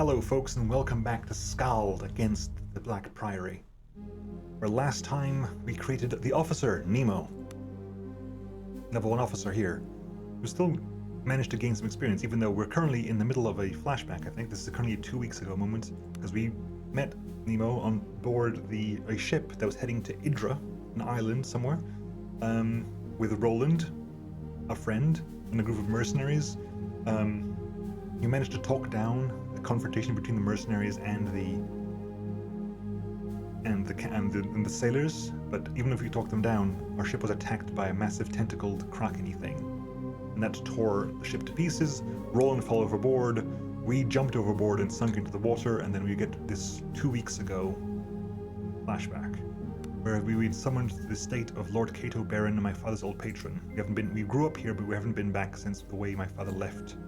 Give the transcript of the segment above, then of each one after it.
Hello folks and welcome back to Skald against the Black Priory, where last time we created the officer, Nemo. Level 1 officer here, who still managed to gain some experience even though we're currently in the middle of a flashback. I think this is currently a 2 weeks ago moment, because we met Nemo on board a ship that was heading to Idra, an island somewhere, with Roland, a friend, and a group of mercenaries. You managed to talk down the confrontation between the mercenaries and the sailors, but even if you talked them down, our ship was attacked by a massive tentacled kraken-y thing, and that tore the ship to pieces. Roland fell overboard, we jumped overboard and sunk into the water, and then we get this 2 weeks ago flashback, where we summoned the estate of Lord Cato Baron and my father's old patron. We grew up here, but we haven't been back since the way my father left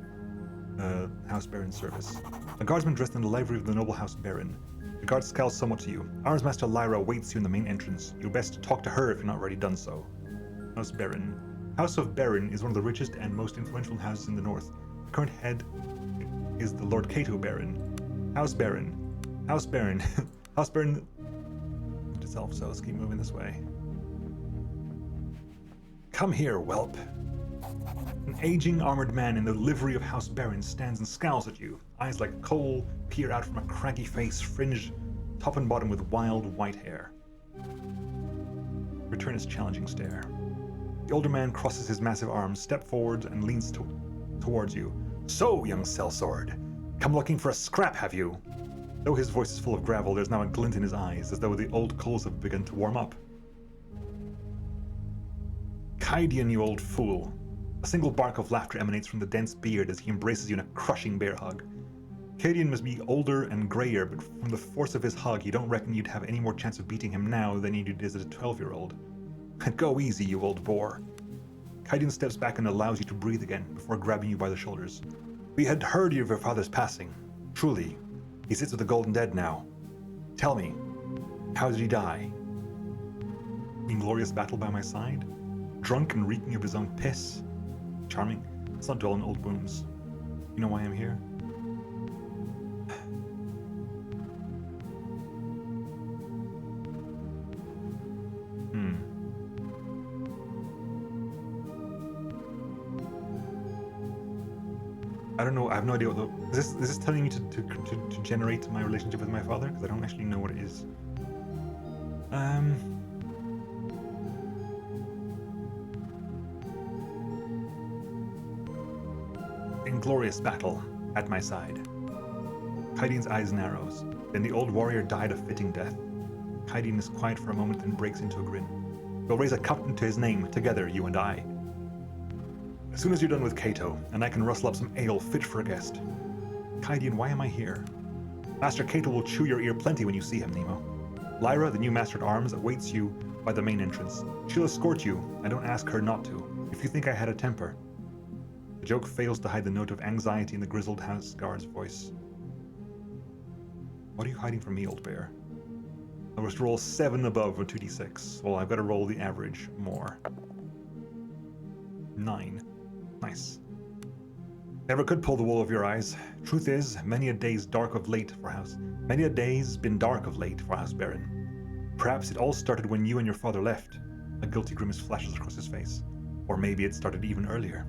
House Baron's service. A guardsman dressed in the livery of the noble House Baron. The guard scowls somewhat to you. Armsmaster Lyra waits you in the main entrance. You'd best talk to her if you're not already done so. House Baron. House of Baron is one of the richest and most influential houses in the north. The current head is the Lord Cato Baron. House Baron. House Baron. House Baron itself, so let's keep moving this way. Come here, whelp. An aging armored man in the livery of House Baron stands and scowls at you. Eyes like coal peer out from a craggy face fringed top and bottom with wild white hair. Return his challenging stare. The older man crosses his massive arms, steps forward, and leans towards you. So, young sellsword, come looking for a scrap, have you? Though his voice is full of gravel, there's now a glint in his eyes, as though the old coals have begun to warm up. Kydian, you old fool. A single bark of laughter emanates from the dense beard as he embraces you in a crushing bear hug. Kydian must be older and grayer, but from the force of his hug, you don't reckon you'd have any more chance of beating him now than you did as a 12-year-old. Go easy, you old boar. Kydian steps back and allows you to breathe again before grabbing you by the shoulders. We had heard of your father's passing. Truly, he sits with the golden dead now. Tell me, how did he die? Inglorious battle by my side? Drunk and reeking of his own piss? Charming. Let's not dwell on old wounds. You know why I'm here? I don't know. I have no idea what is this telling me to generate my relationship with my father? Because I don't actually know what it is. Inglorious battle at my side. Kydian's eyes narrows. Then the old warrior died a fitting death. Kydian is quiet for a moment, then breaks into a grin. We'll raise a cup to his name, together, you and I. As soon as you're done with Cato, and I can rustle up some ale fit for a guest. Kydian, why am I here? Master Cato will chew your ear plenty when you see him, Nemo. Lyra, the new master at arms, awaits you by the main entrance. She'll escort you, and don't ask her not to, if you think I had a temper. The joke fails to hide the note of anxiety in the grizzled house guard's voice. What are you hiding from me, old bear? I must roll 7 above a 2d6. Well, I've got to roll the average more. 9. Nice. Never could pull the wool over your eyes. Truth is, many a day's been dark of late for House Baron. Perhaps it all started when you and your father left. A guilty grimace flashes across his face. Or maybe it started even earlier.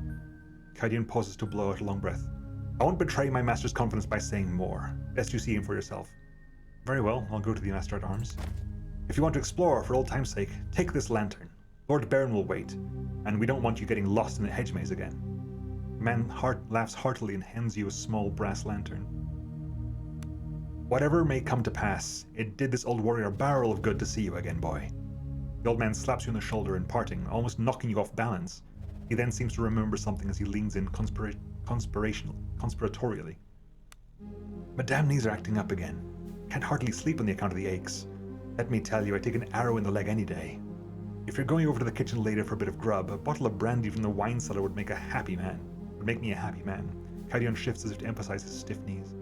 Kydian pauses to blow out a long breath. I won't betray my master's confidence by saying more. Best you see him for yourself. Very well, I'll go to the master at arms. If you want to explore for old time's sake, take this lantern. Lord Baron will wait, and we don't want you getting lost in a hedge maze again. The man laughs heartily and hands you a small brass lantern. Whatever may come to pass, it did this old warrior a barrel of good to see you again, boy. The old man slaps you on the shoulder in parting, almost knocking you off balance. He then seems to remember something as he leans in conspiratorially. My damn knees are acting up again. Can't hardly sleep on the account of the aches. Let me tell you, I'd take an arrow in the leg any day. If you're going over to the kitchen later for a bit of grub, a bottle of brandy from the wine cellar would make me a happy man. Kydian shifts as if to emphasize his stiff knees.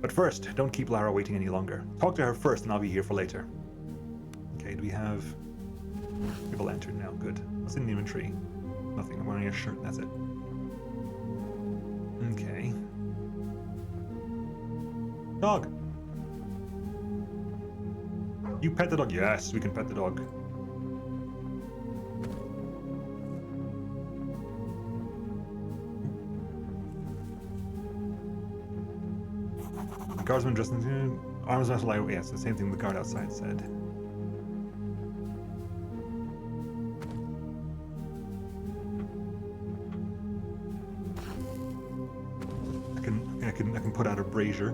But first, don't keep Lara waiting any longer. Talk to her first and I'll be here for later. Okay, do we have a lantern now? Good. What's in the inventory? Nothing. I'm wearing a shirt, that's it. Okay. Dog. You pet the dog. Yes, we can pet the dog. The guardsman dressed in arms must lie. Yes, the same thing the guard outside said. I can put out a brazier.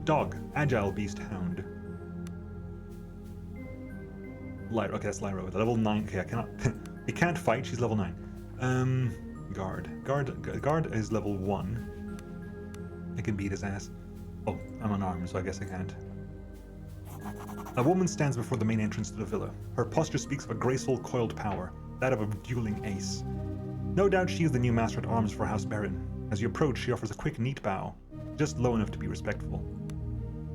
Dog, agile beast hound. Lyra, okay, that's Lyra. Level 9. Okay, I cannot. He can't fight. She's level 9. Guard is level 1. I can beat his ass. Oh, I'm unarmed, so I guess I can't. A woman stands before the main entrance to the villa. Her posture speaks of a graceful, coiled power, that of a dueling ace. No doubt she is the new master at arms for House Baron. As you approach, she offers a quick, neat bow, just low enough to be respectful.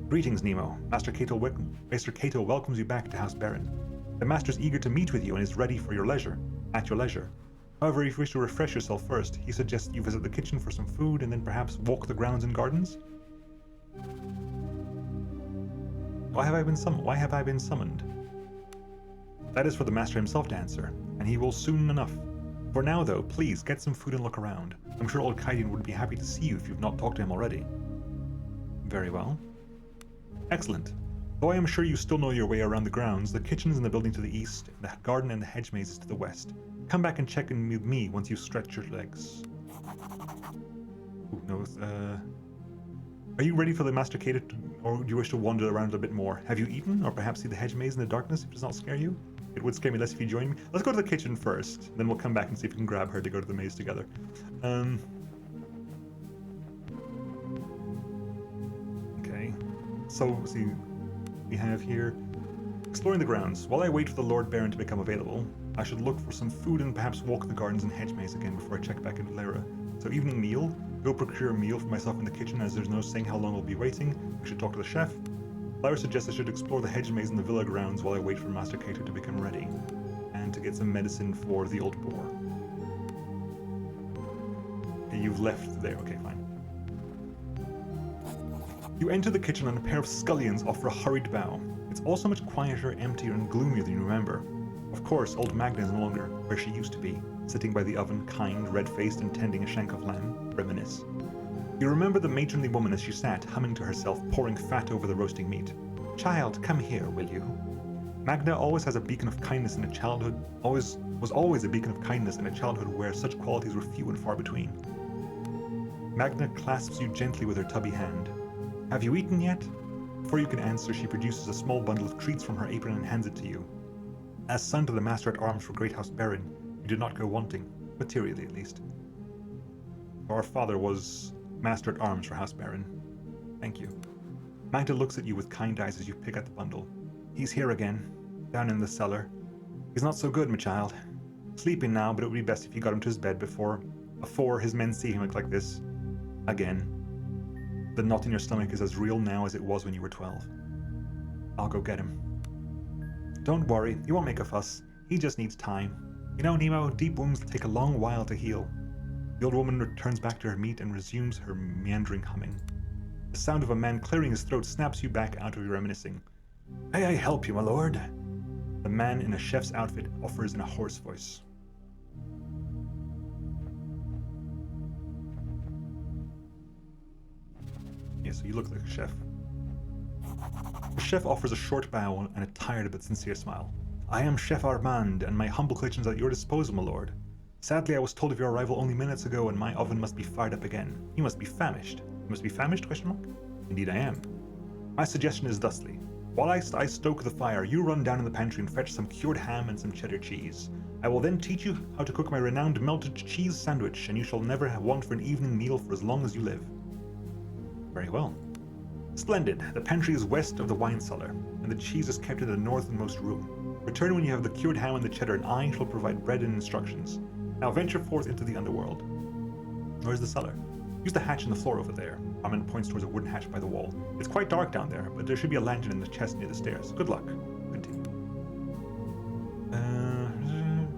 Greetings, Nemo. Master Cato welcomes you back to House Baron. The master is eager to meet with you and is ready for your leisure, at your leisure. However, if you wish to refresh yourself first, he suggests you visit the kitchen for some food and then perhaps walk the grounds and gardens. Why have I been summoned? That is for the master himself to answer, and he will soon enough. For now, though, please get some food and look around. I'm sure old Kaidian would be happy to see you if you've not talked to him already. Very well. Excellent. Though I am sure you still know your way around the grounds, the kitchen's in the building to the east, and the garden and the hedge maze is to the west. Come back and check in with me once you've stretched your legs. Ooh, no, are you ready for the Master Cato, or do you wish to wander around a bit more? Have you eaten, or perhaps see the hedge maze in the darkness if it does not scare you? It would scare me less if you joined me. Let's go to the kitchen first, then we'll come back and see if we can grab her to go to the maze together. Okay, so see, we have here exploring the grounds. While I wait for the Lord Baron to become available, I should look for some food and perhaps walk the gardens and hedge maze again before I check back into Lyra. So evening meal, go procure a meal for myself in the kitchen as there's no saying how long I'll be waiting. We should talk to the chef. Lyra suggests I should explore the hedge maze in the villa grounds while I wait for Master Cato to become ready, and to get some medicine for the old boar. Okay, you've left there, okay, fine. You enter the kitchen and a pair of scullions offer a hurried bow. It's also much quieter, emptier, and gloomier than you remember. Of course, old Magna is no longer where she used to be, sitting by the oven, kind, red-faced, and tending a shank of lamb. Reminisce. You remember the matronly woman as she sat, humming to herself, pouring fat over the roasting meat. Child, come here, will you? Magna always has a beacon of kindness in a childhood, was always a beacon of kindness in a childhood where such qualities were few and far between. Magna clasps you gently with her tubby hand. Have you eaten yet? Before you can answer, she produces a small bundle of treats from her apron and hands it to you. As son to the Master at Arms for Great House Baron, you did not go wanting, materially at least. Our father was Master at Arms for House Baron. Thank you. Magda looks at you with kind eyes as you pick at the bundle. He's here again, down in the cellar. He's not so good, my child. Sleeping now, but it would be best if you got him to his bed before his men see him look like this. Again. The knot in your stomach is as real now as it was when you were 12. I'll go get him. Don't worry, he won't make a fuss. He just needs time. You know, Nemo, deep wounds take a long while to heal. The old woman returns back to her meat and resumes her meandering humming. The sound of a man clearing his throat snaps you back out of your reminiscing. May I help you, my lord? The man in a chef's outfit offers in a hoarse voice. Yeah, so you look like a chef. The chef offers a short bow and a tired but sincere smile. I am Chef Armand, and my humble kitchen is at your disposal, my lord. Sadly, I was told of your arrival only minutes ago, and my oven must be fired up again. You must be famished. You must be famished? Question mark? Indeed I am. My suggestion is thusly. While I stoke the fire, you run down in the pantry and fetch some cured ham and some cheddar cheese. I will then teach you how to cook my renowned melted cheese sandwich, and you shall never want for an evening meal for as long as you live. Very well. Splendid. The pantry is west of the wine cellar, and the cheese is kept in the northernmost room. Return when you have the cured ham and the cheddar, and I shall provide bread and instructions. Now venture forth into the underworld. Where's the cellar? Use the hatch in the floor over there. Armin points towards a wooden hatch by the wall. It's quite dark down there, but there should be a lantern in the chest near the stairs. Good luck. Continue.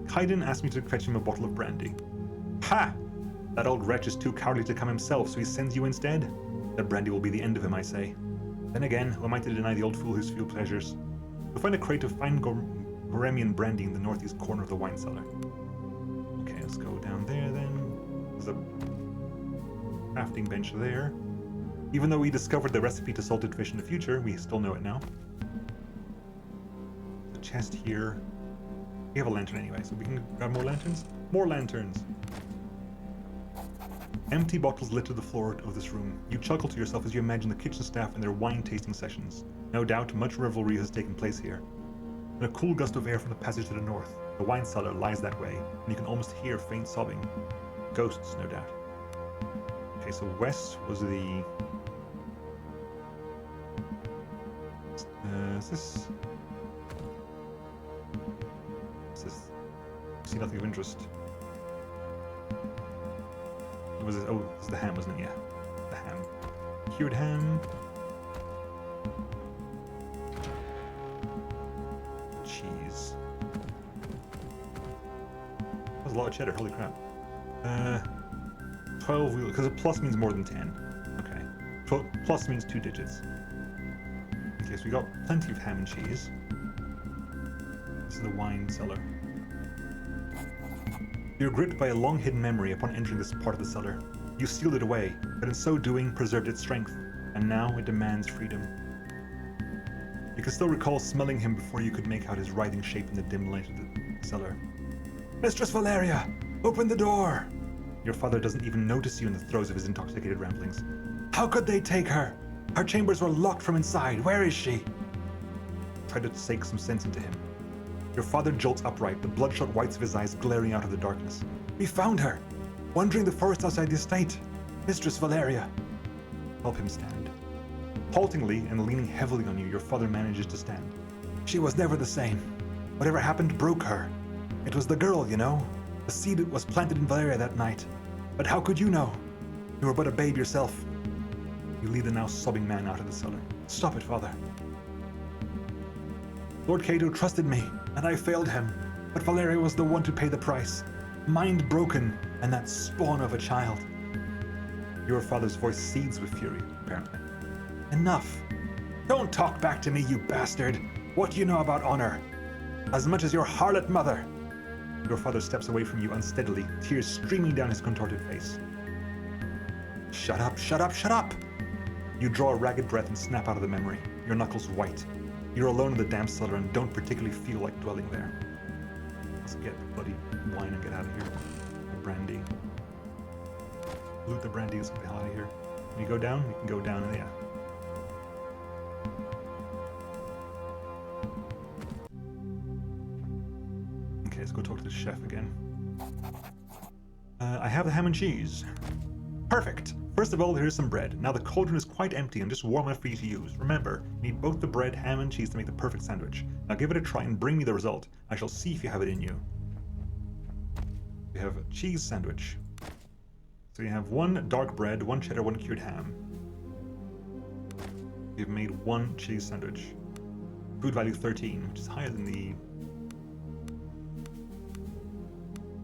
Kaiden asked me to fetch him a bottle of brandy. Ha! That old wretch is too cowardly to come himself, so he sends you instead? The brandy will be the end of him, I say. Then again, who am I to deny the old fool his few pleasures? You'll find a crate of fine Goremian brandy in the northeast corner of the wine cellar. Okay, let's go down there then. There's a crafting bench there. Even though we discovered the recipe to salted fish in the future, we still know it now. The chest here. We have a lantern anyway, so we can grab more lanterns. More lanterns! Empty bottles litter the floor of this room. You chuckle to yourself as you imagine the kitchen staff in their wine-tasting sessions. No doubt, much revelry has taken place here. In a cool gust of air from the passage to the north, the wine cellar lies that way, and you can almost hear faint sobbing. Ghosts, no doubt. Okay, so west was the... is this... What's this? I see nothing of interest. What was it? Oh, it's the ham, wasn't it? Yeah, the ham. Cured ham. Cheese. That's a lot of cheddar, holy crap. 12 wheel, because a plus means more than 10. Okay. Plus means 2 digits. Okay, so we got plenty of ham and cheese. This is the wine cellar. You're gripped by a long-hidden memory upon entering this part of the cellar. You sealed it away, but in so doing preserved its strength, and now it demands freedom. You can still recall smelling him before you could make out his writhing shape in the dim light of the cellar. Mistress Valeria! Open the door! Your father doesn't even notice you in the throes of his intoxicated ramblings. How could they take her? Our chambers were locked from inside. Where is she? Try to sink some sense into him. Your father jolts upright, the bloodshot whites of his eyes glaring out of the darkness. We found her! Wandering the forest outside the estate! Mistress Valeria! Help him stand. Haltingly and leaning heavily on you, your father manages to stand. She was never the same. Whatever happened broke her. It was the girl, you know. The seed was planted in Valeria that night. But how could you know? You were but a babe yourself. You lead the now sobbing man out of the cellar. Stop it, father. Lord Cato trusted me, and I failed him. But Valeria was the one to pay the price. Mind broken, and that spawn of a child. Your father's voice seethes with fury, apparently. Enough. Don't talk back to me, you bastard. What do you know about honor? As much as your harlot mother. Your father steps away from you unsteadily, tears streaming down his contorted face. Shut up, shut up, shut up! You draw a ragged breath and snap out of the memory, your knuckles white. You're alone in the damp cellar and don't particularly feel like dwelling there. Let's get bloody wine and get out of here. The brandy. Loot the brandy and get the hell out of here. Can you go down? You can go down, yeah. Okay, let's go talk to the chef again. I have the ham and cheese. Perfect! First of all, here's some bread. Now the cauldron is quite empty and just warm enough for you to use. Remember, you need both the bread, ham, and cheese to make the perfect sandwich. Now give it a try and bring me the result. I shall see if you have it in you. We have a cheese sandwich. So you have 1 dark bread, 1 cheddar, 1 cured ham. You've made 1 cheese sandwich. Food value 13, which is higher than the...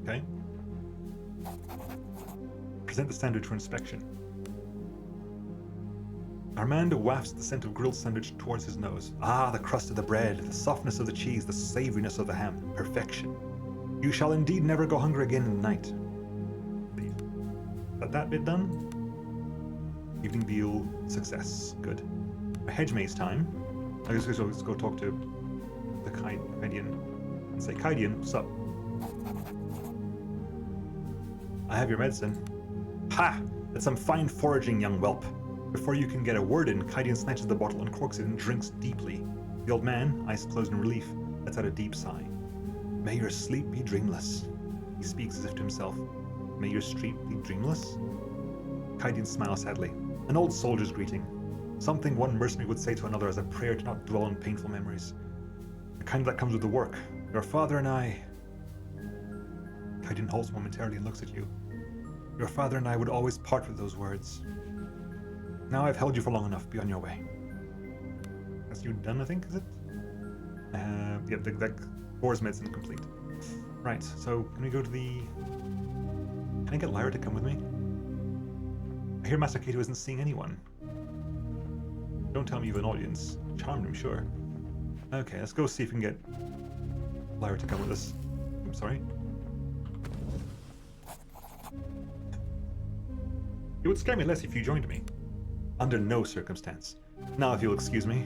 Okay. Present the sandwich for inspection. Armand wafts the scent of grilled sandwich towards his nose. Ah, the crust of the bread, the softness of the cheese, the savoriness of the ham. Perfection. You shall indeed never go hungry again in the night. Got that bit done? Evening veal, success. Good. A hedge maze time. Let's go talk to the Kydian and say, Kydian, what's up? I have your medicine. Ha! That's some fine foraging, young whelp. Before you can get a word in, Kydian snatches the bottle, uncorks it, and drinks deeply. The old man, eyes closed in relief, lets out a deep sigh. May your sleep be dreamless. He speaks as if to himself. May your sleep be dreamless? Kydian smiles sadly. An old soldier's greeting. Something one mercenary would say to another as a prayer to not dwell on painful memories. The kind that comes with the work. Your father and I... Kydian halts momentarily and looks at you. Your father and I would always part with those words. Now I've held you for long enough. Be on your way. That's you done, I think, is it? Yeah, the boar's medicine complete. Right, so can we go to the Can I get Lyra to come with me? I hear Master Kato isn't seeing anyone. Don't tell me you have an audience. Charmed, I'm sure. Okay, let's go see if we can get Lyra to come with us. I'm sorry. It would scare me less if you joined me. Under no circumstance. Now, if you'll excuse me.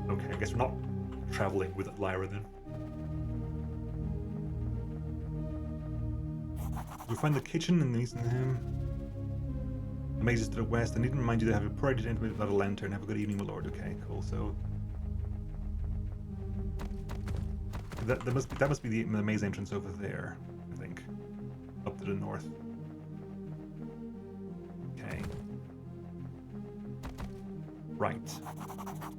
Okay, I guess we're not traveling with Lyra then. We find the kitchen in the east. Amazes to the west. I need to remind you to have a poor idea to enter without a lantern. Have a good evening, my lord. Okay, cool. So that must be the maze entrance over there. I think up to the north. Okay. Right.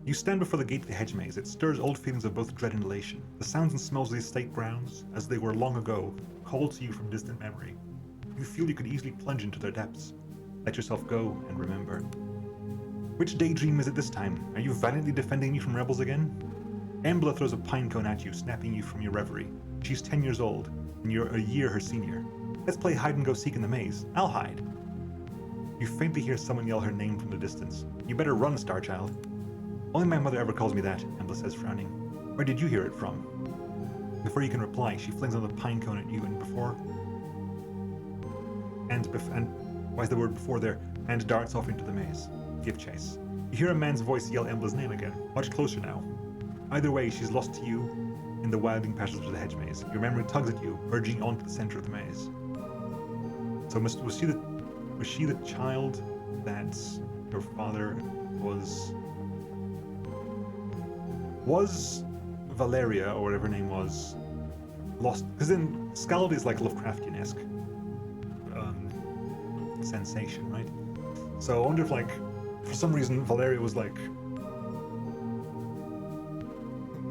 You stand before the gate of the hedge maze. It stirs old feelings of both dread and elation. The sounds and smells of the estate grounds, as they were long ago, call to you from distant memory. You feel you could easily plunge into their depths. Let yourself go and remember. Which daydream is it this time? Are you valiantly defending me from rebels again? Embla throws a pine cone at you, snapping you from your reverie. She's 10 years old, and you're a year her senior. Let's play hide and go seek in the maze. I'll hide. You faintly hear someone yell her name from the distance. You better run, Starchild. Only my mother ever calls me that, Embla says, frowning. Where did you hear it from? Before you can reply, she flings another pine cone at you, and why is the word before there? And darts off into the maze. Give chase. You hear a man's voice yell Embla's name again, much closer now. Either way, she's lost to you in the wilding passages of the hedge maze. Your memory tugs at you, urging you on to the center of the maze. So was she the child that your father was Valeria, or whatever her name was, lost? Because then Skald is like Lovecraftian-esque sensation, right? So I wonder if, like, for some reason Valeria was like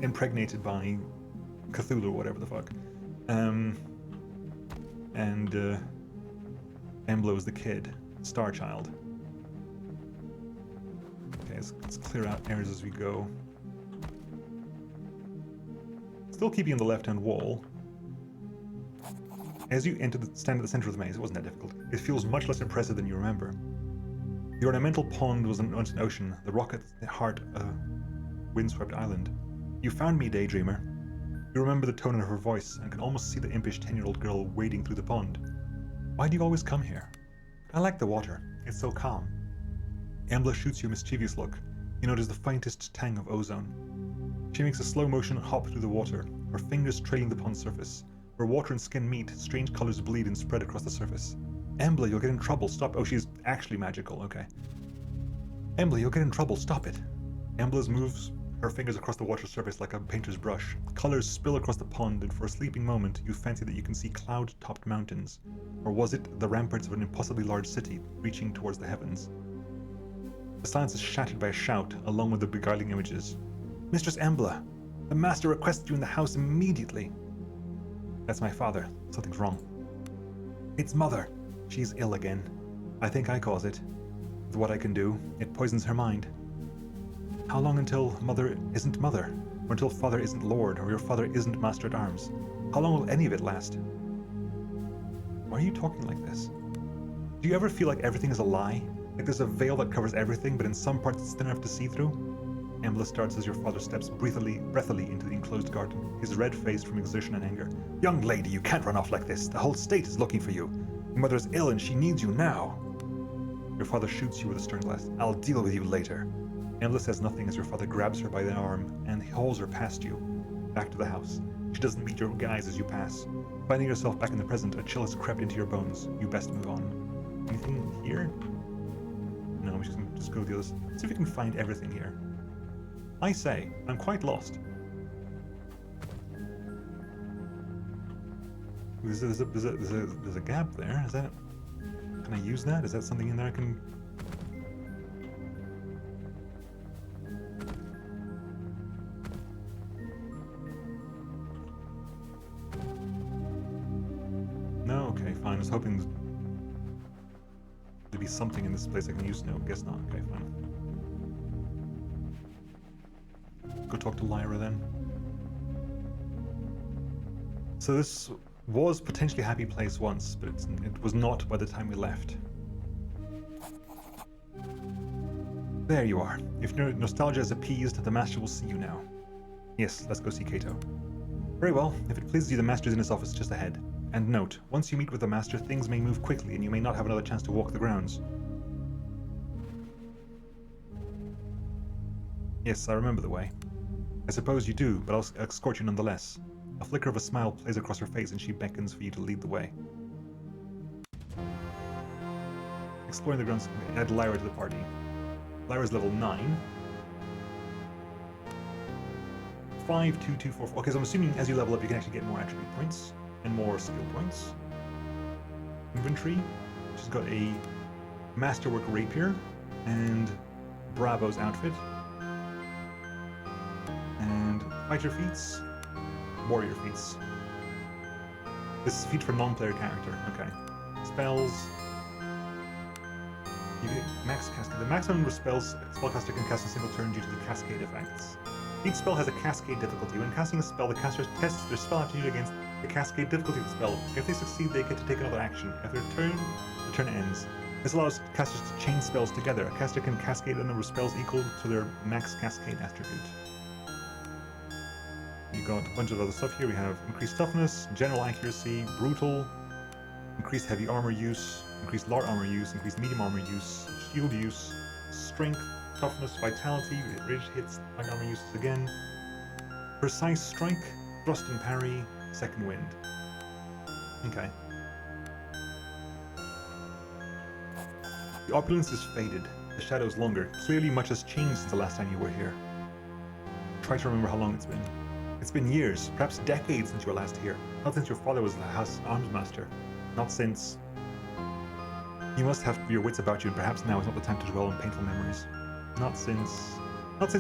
impregnated by Cthulhu or whatever the fuck, and Embla was the kid, Starchild. Okay, let's clear out areas as we go. Still keeping on the left-hand wall. As you stand at the center of the maze, it wasn't that difficult. It feels much less impressive than you remember. The ornamental pond was once an ocean, the rock at the heart a windswept island. You found me, daydreamer. You remember the tone of her voice and can almost see the impish 10-year-old girl wading through the pond. Why do you always come here? I like the water. It's so calm. Embla shoots you a mischievous look. You notice the faintest tang of ozone. She makes a slow-motion hop through the water, her fingers trailing the pond's surface. Where water and skin meet, strange colors bleed and spread across the surface. Embla, you'll get in trouble. Stop. Oh, she's actually magical. Okay. Embla, you'll get in trouble. Stop it. Embla moves her fingers across the water surface like a painter's brush. Colors spill across the pond, and for a sleeping moment, you fancy that you can see cloud-topped mountains. Or was it the ramparts of an impossibly large city, reaching towards the heavens? The silence is shattered by a shout, along with the beguiling images. Mistress Embla, the master requests you in the house immediately. That's my father. Something's wrong. It's Mother. She's ill again. I think I caused it. With what I can do, it poisons her mind. How long until Mother isn't Mother? Or until Father isn't Lord, or your father isn't Master at Arms? How long will any of it last? Why are you talking like this? Do you ever feel like everything is a lie? Like there's a veil that covers everything, but in some parts it's thin enough to see through? Embla starts as your father steps breathily into the enclosed garden, his red face from exertion and anger. Young lady, you can't run off like this. The whole state is looking for you. Your mother is ill and she needs you now. Your father shoots you with a stern glance. I'll deal with you later. Embla says nothing as your father grabs her by the arm and hauls her past you, back to the house. She doesn't meet your gaze as you pass. Finding yourself back in the present, a chill has crept into your bones. You best move on. Anything here? No, I'm just gonna go to the others. See if we can find everything here. I say, I'm quite lost. There's a gap there. Is that? Can I use that? Is that something in there I can? No. Okay, fine. I was hoping there'd be something in this place I can use. No, guess not. Okay, fine. Go talk to Lyra then. So this was potentially a happy place once, but it was not by the time we left. There you are. If nostalgia is appeased, the Master will see you now. Yes, let's go see Kato. Very well. If it pleases you, the Master is in his office just ahead. And note, once you meet with the Master, things may move quickly and you may not have another chance to walk the grounds. Yes, I remember the way. I suppose you do, but I'll escort you nonetheless. A flicker of a smile plays across her face and she beckons for you to lead the way. Exploring the grounds, add Lyra to the party. Lyra's level 9. 5, 2, 2, 4, 4. Okay, so I'm assuming as you level up you can actually get more attribute points and more skill points. Inventory. She's got a masterwork rapier and Bravo's outfit. And fighter feats, warrior feats. This is feat for non-player character. Okay. Spells. You get max cascade. The maximum spells a spellcaster can cast in a single turn due to the cascade effects. Each spell has a cascade difficulty. When casting a spell, the caster tests their spell aptitude against the cascade difficulty of the spell. If they succeed, they get to take another action. After a turn, the turn ends. This allows casters to chain spells together. A caster can cascade a number of spells equal to their max cascade attribute. You got a bunch of other stuff here. We have increased toughness, general accuracy, brutal, increased heavy armor use, increased light armor use, increased medium armor use, shield use, strength, toughness, vitality, ranged hits, light armor uses again, precise strike, thrust and parry, second wind. Okay. The opulence is faded, the shadows longer. Clearly much has changed since the last time you were here. Try to remember how long it's been. It's been years, perhaps decades since you were last here. Not since your father was the house arms master. Not since... You must have your wits about you, and perhaps now is not the time to dwell on painful memories. Not since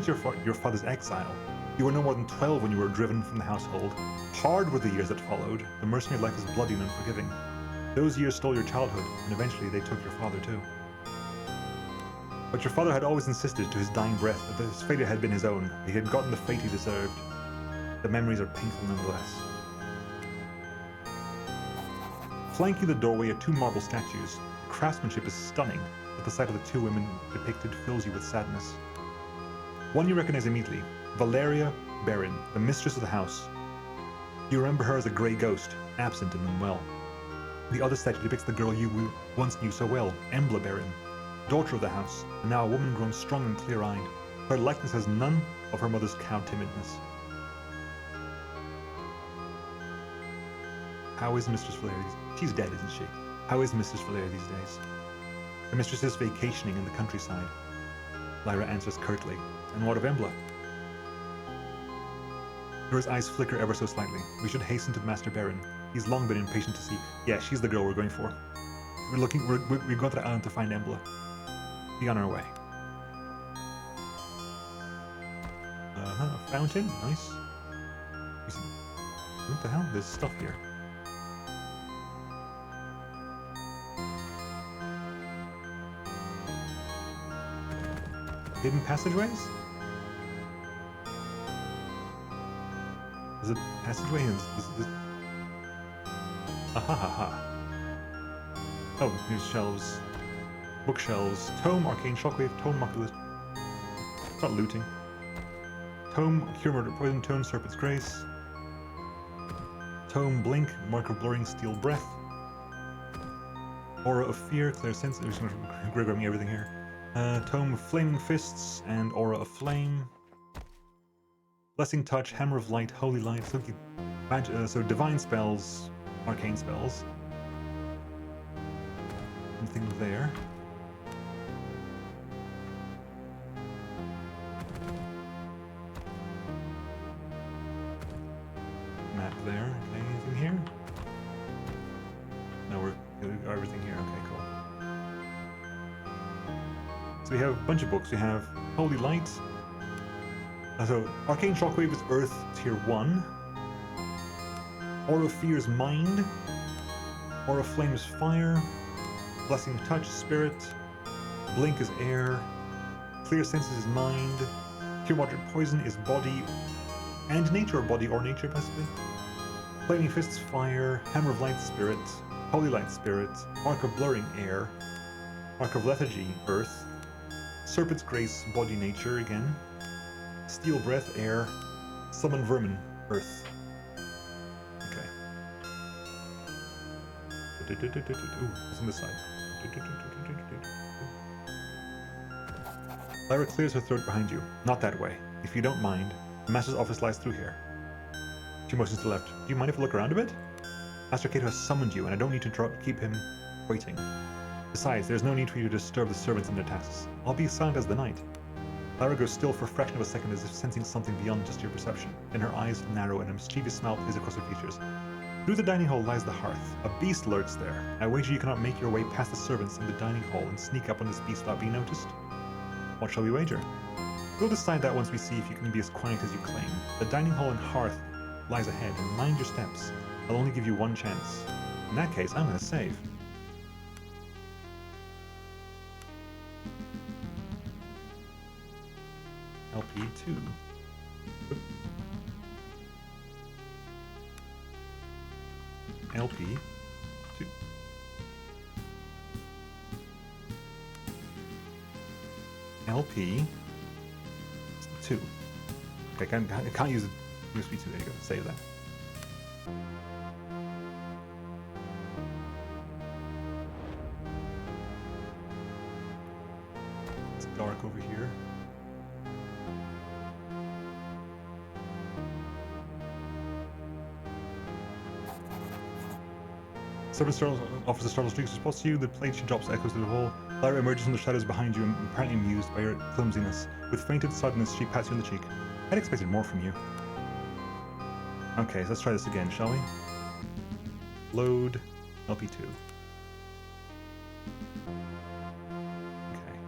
your father's exile. You were no more than 12 when you were driven from the household. Hard were the years that followed. The mercenary life was bloody and unforgiving. Those years stole your childhood, and eventually they took your father too. But your father had always insisted to his dying breath that his failure had been his own. He had gotten the fate he deserved. The memories are painful nonetheless. Flanking the doorway are 2 marble statues. The craftsmanship is stunning, but the sight of the 2 women depicted fills you with sadness. One you recognize immediately, Valeria Baron, the mistress of the house. You remember her as a grey ghost, absent and unwell. The other statue depicts the girl you once knew so well, Embla Baron, daughter of the house, and now a woman grown strong and clear-eyed. Her likeness has none of her mother's cowed timidness. How is Mistress Valeria these days? She's dead, isn't she? How is Mistress Valeria these days? The mistress is vacationing in the countryside. Lyra answers curtly. And what of Embla? Nora's eyes flicker ever so slightly. We should hasten to Master Baron. He's long been impatient to see. Yeah, she's the girl we're going for. We've gone to the island to find Embla. Be on our way. A fountain, nice. What the hell? There's stuff here. Hidden passageways? Is it passageway? Is aha ha ha. Oh, here's shelves. Bookshelves. Tome, Arcane Shockwave, Tome, Oculus. It's not looting. Tome, Cure Murder Poison, Tome, Serpent's Grace. Tome, Blink, Marker Blurring, Steel Breath. Aura of Fear, Clear Sense. I'm just going to grabbing everything here. Tome of Flaming Fists and Aura of Flame. Blessing Touch, Hammer of Light, Holy Light, so Divine Spells, Arcane Spells. Nothing there. Map there. Okay, anything here? No, we're everything here. Okay, cool. So we have a bunch of books. We have Holy Light. So Arcane Shockwave is Earth Tier 1. Aura of Fear is Mind. Aura of Flame is Fire. Blessing Touch, Spirit. Blink is Air. Clear Senses is Mind. Cure Moderate Poison is Body and Nature, or Body or Nature, possibly. Flaming Fists, fire. Hammer of Light, spirit. Holy Light, spirit. Mark of Blurring, air. Mark of Lethargy, earth. Serpent's Grace, body, nature, again. Steel Breath, air. Summon Vermin, earth. Okay. Ooh, what's on this side? Lyra clears her throat behind you. Not that way. If you don't mind, the Master's office lies through here. She motions to the left. Do you mind if I look around a bit? Master Cato has summoned you, and I don't need to keep him waiting. Besides, there's no need for you to disturb the servants in their tasks. I'll be silent as the night. Lyra goes still for a fraction of a second as if sensing something beyond just your perception. Then her eyes narrow and a mischievous smile plays across her features. Through the dining hall lies the hearth. A beast lurks there. I wager you cannot make your way past the servants in the dining hall and sneak up on this beast without being noticed. What shall we wager? We'll decide that once we see if you can be as quiet as you claim. The dining hall and hearth lies ahead, and mind your steps. I'll only give you one chance. In that case, I'm gonna save. LP2. LP2. LP2. Okay, I can't use the USB 2. There you go. Save that. It's dark over here. Servant offers a startled shriek. Spots you. The plate she drops echoes through the hall. Lyra emerges from the shadows behind you, apparently amused by your clumsiness. With fainted suddenness, she pats you on the cheek. I'd expected more from you. Okay, so let's try this again, shall we? Load LP2. Okay.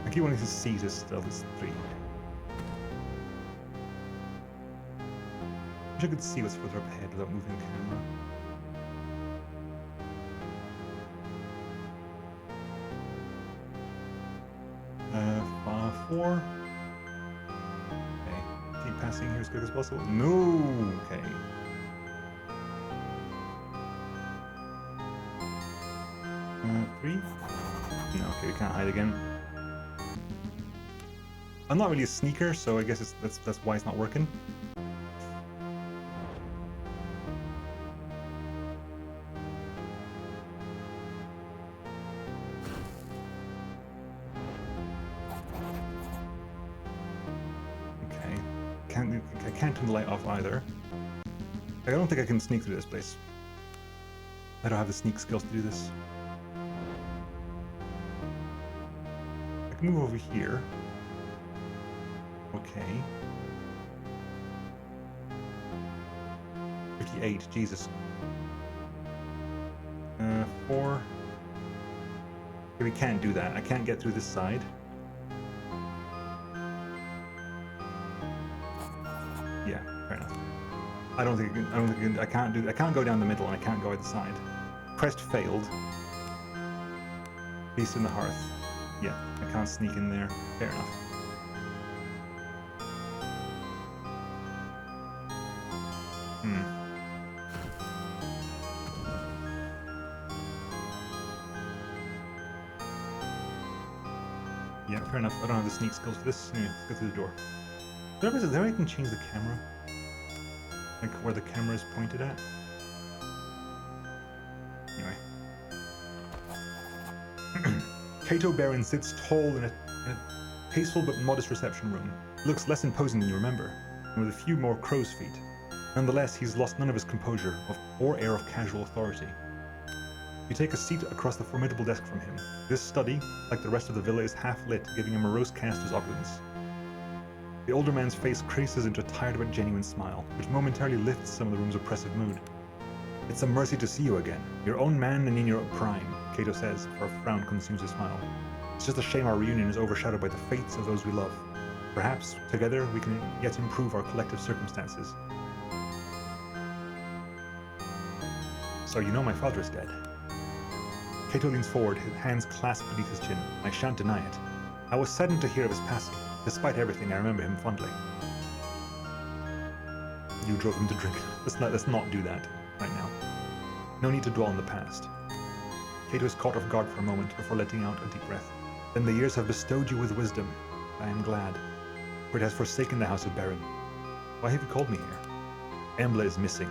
I keep wanting to see this still. This 3. I wish I could see what's further up ahead without moving the camera. 4. Okay. Keep passing here as quick as possible. No! Okay. Three? No, okay, we can't hide again. I'm not really a sneaker, so I guess that's why it's not working. I can't turn the light off either. I don't think I can sneak through this place. I don't have the sneak skills to do this. I can move over here. Okay. 58, Jesus. 4. Okay, we can't do that. I can't get through this side. Yeah, fair enough. I can't go down the middle and I can't go either side. Quest failed. Beast in the hearth. Yeah, I can't sneak in there. Fair enough. Yeah, fair enough. I don't have the sneak skills for this. Anyway, let's go through the door. Is there way I can change the camera? Like where the camera is pointed at? Anyway. Cato Baron sits tall in a tasteful but modest reception room. He looks less imposing than you remember, and with a few more crow's feet. Nonetheless, he's lost none of his composure or air of casual authority. You take a seat across the formidable desk from him. This study, like the rest of the villa, is half-lit, giving a morose cast to his opulence. The older man's face creases into a tired but genuine smile, which momentarily lifts some of the room's oppressive mood. It's a mercy to see you again. Your own man and in your prime, Cato says, for a frown consumes his smile. It's just a shame our reunion is overshadowed by the fates of those we love. Perhaps, together, we can yet improve our collective circumstances. So you know my father is dead. Cato leans forward, his hands clasped beneath his chin. I shan't deny it. I was saddened to hear of his passing. Despite everything, I remember him fondly. You drove him to drink. Let's not do that right now. No need to dwell on the past. Cato is caught off guard for a moment before letting out a deep breath. Then the years have bestowed you with wisdom. I am glad, for it has forsaken the house of Baron. Why have you called me here? Embla is missing.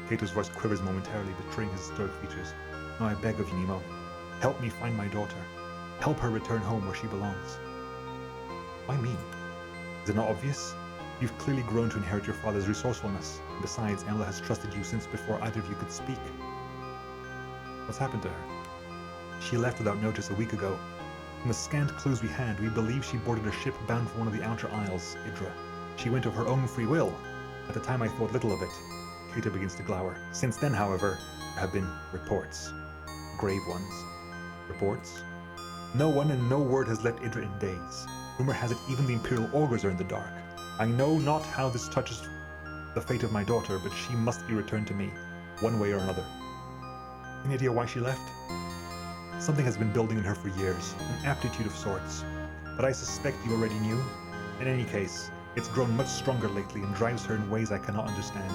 Cato's voice quivers momentarily, betraying his stoic features. No, I beg of you, Nemo. Help me find my daughter. Help her return home where she belongs. Why me? Is it not obvious? You've clearly grown to inherit your father's resourcefulness. Besides, Embla has trusted you since before either of you could speak. What's happened to her? She left without notice a week ago. From the scant clues we had, we believe she boarded a ship bound for one of the outer isles, Idra. She went of her own free will. At the time I thought little of it. Cato begins to glower. Since then, however, there have been reports. Grave ones. Reports? No one and no word has left Idra in days. Rumor has it even the Imperial Augurs are in the dark. I know not how this touches the fate of my daughter, but she must be returned to me, one way or another. Any idea why she left? Something has been building in her for years, an aptitude of sorts. But I suspect you already knew. In any case, it's grown much stronger lately and drives her in ways I cannot understand.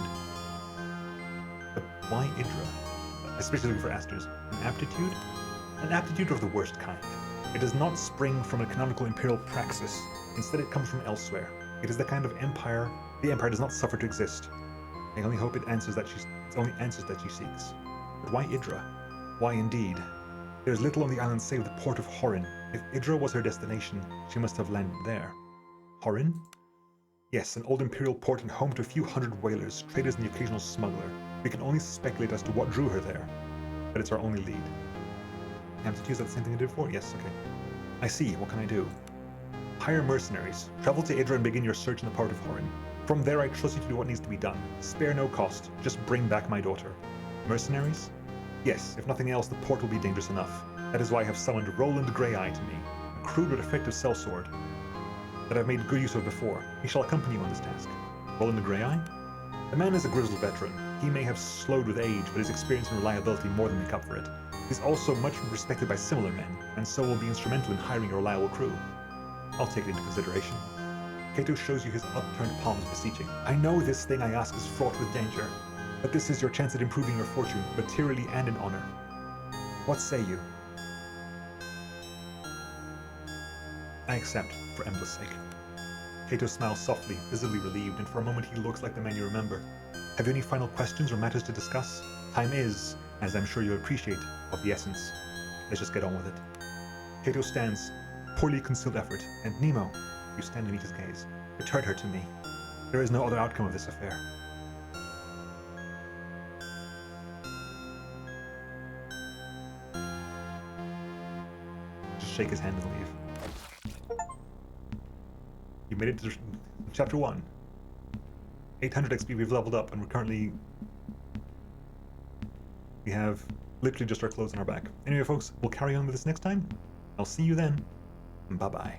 But why Idra? Especially for Asters. An aptitude? An aptitude of the worst kind. It does not spring from a canonical imperial praxis. Instead, it comes from elsewhere. It is the kind of empire the Empire does not suffer to exist. I only hope it's only answers that she seeks. But why Idra? Why indeed? There is little on the island save the port of Horin. If Idra was her destination, she must have landed there. Horin? Yes, an old imperial port and home to a few hundred whalers, traders and the occasional smuggler. We can only speculate as to what drew her there. But it's our only lead. Aptitude, is that the same thing I did before? Yes, okay. I see, what can I do? Hire mercenaries. Travel to Idra and begin your search in the port of Horin. From there I trust you to do what needs to be done. Spare no cost, just bring back my daughter. Mercenaries? Yes, if nothing else, the port will be dangerous enough. That is why I have summoned Roland Greyeye to me, a crude but effective sellsword that I've made good use of before. He shall accompany you on this task. Roland Greyeye? The man is a grizzled veteran. He may have slowed with age, but his experience and reliability more than make up for it. He's also much respected by similar men, and so will be instrumental in hiring a reliable crew. I'll take it into consideration. Cato shows you his upturned palms beseeching. I know this thing I ask is fraught with danger, but this is your chance at improving your fortune, materially and in honor. What say you? I accept, for Embla's sake. Cato smiles softly, visibly relieved, and for a moment he looks like the man you remember. Have you any final questions or matters to discuss? Time is, as I'm sure you appreciate, of the essence. Let's just get on with it. Cato stands, poorly concealed effort, and Nemo, you stand to meet his gaze. Return her to me. There is no other outcome of this affair. Just shake his hand and leave. You made it to chapter 1. 800 XP, we've leveled up, and we're currently... We have literally just our clothes on our back. Anyway, folks, we'll carry on with this next time. I'll see you then. Bye-bye.